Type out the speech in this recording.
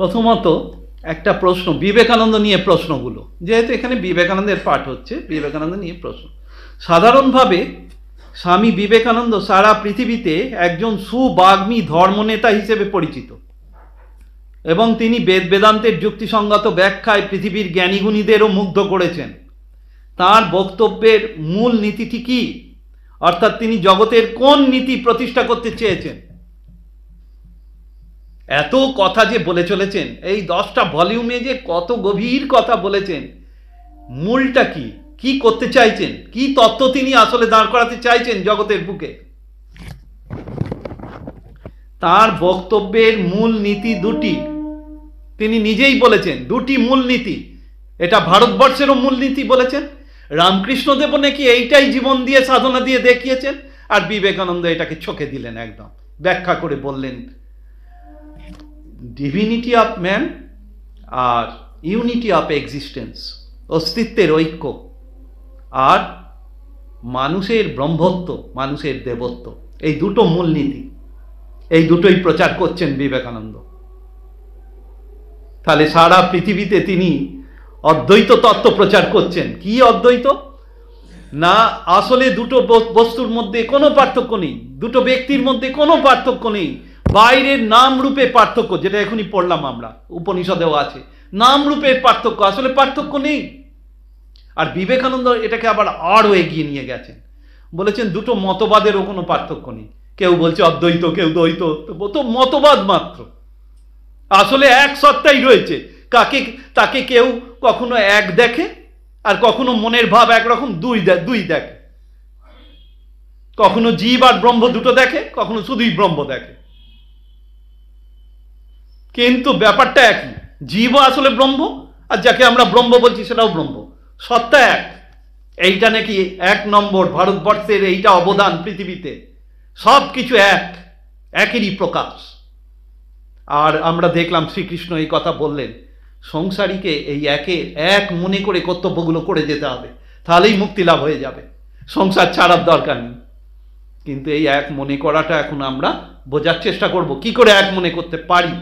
প্রথমত একটা প্রশ্ন, বিবেকানন্দ নিয়ে প্রশ্নগুলো, যেহেতু এখানে বিবেকানন্দের পাঠ হচ্ছে, বিবেকানন্দ নিয়ে প্রশ্ন। সাধারণভাবে স্বামী বিবেকানন্দ সারা পৃথিবীতে একজন সুবাগ্মী ধর্মনেতা হিসেবে পরিচিত এবং তিনি বেদ বেদান্তের যুক্তিসঙ্গত ব্যাখ্যায় পৃথিবীর জ্ঞানীগুণীদেরও মুগ্ধ করেছেন। তার বক্তব্যের মূল নীতিটি কি, অর্থাৎ তিনি জগতের কোন নীতি প্রতিষ্ঠা করতে চেয়েছেন? এত কথা যে বলে চলেছেন, এই 10টা ভলিউমে যে কত গভীর কথা বলেছেন, মূলটা কি, কি করতে চাইছেন, কি তত্ত্ব তিনি আসলে দাঁড় করাতে চাইছেন জগতের বুকে? তার বক্তব্যের মূল নীতি দুটি, তিনি নিজেই বলেছেন দুটি মূল নীতি। এটা ভারতবর্ষেরও মূল নীতি বলেছেন, রামকৃষ্ণদেব নাকি এইটাই জীবন দিয়ে সাধনা দিয়ে দেখিয়েছেন, আর বিবেকানন্দ এটাকে ছকে দিলেন, একদম ব্যাখ্যা করে বললেন ডিভিনিটি অফ ম্যান আর ইউনিটি অফ এক্সিস্টেন্স, অস্তিত্বের ঐক্য, আর মানুষের ব্রহ্মত্ব, মানুষের দেবত্ব, এই দুটো মূলনীতি, এই দুটোই প্রচার করছেন বিবেকানন্দ। তাহলে সারা পৃথিবীতে তিনি অদ্বৈত তত্ত্ব প্রচার করছেন। কি অদ্বৈত? না, আসলে দুটো বস্তুর মধ্যে কোনো পার্থক্য নেই, দুটো ব্যক্তির মধ্যে কোনো পার্থক্য নেই, বাইরের নাম রূপে পার্থক্য, যেটা এখনই পড়লাম আমরা, উপনিষদেও আছে, নাম রূপের পার্থক্য, আসলে পার্থক্য নেই। আর বিবেকানন্দ এটাকে আবার আরও এগিয়ে নিয়ে গেছেন, বলেছেন দুটো মতবাদেরও কোনো পার্থক্য নেই। কেউ বলছে অদ্বৈত, কেউ দ্বৈত, তো মতবাদ মাত্র, আসলে এক সত্তাই রয়েছে। তাকে কেউ কখনো এক দেখে, আর কখনো মনের ভাব একরকম দুই দেখে, কখনো জীব আর ব্রহ্ম দুটো দেখে, কখনো শুধুই ব্রহ্ম দেখে, কিন্তু ব্যাপারটা একই, জীবও আসলে ব্রহ্ম, আর যাকে আমরা ব্রহ্ম বলছি সেটাও ব্রহ্ম, সত্তা এক। এইটা নাকি 1 নম্বর ভারতবর্ষের এইটা অবদান পৃথিবীতে, সব কিছু একেরই প্রকাশ। আর আমরা দেখলাম শ্রীকৃষ্ণ এই কথা বললেন, সংসারীকে এই এক মনে করে কর্তব্যগুলো করে যেতে হবে, তাহলেই মুক্তি লাভ হয়ে যাবে, সংসার ছাড়ার দরকার নেই। কিন্তু এই এক মনে করাটা এখন আমরা বোঝার চেষ্টা করব, কি করে এক মনে করতে পারি।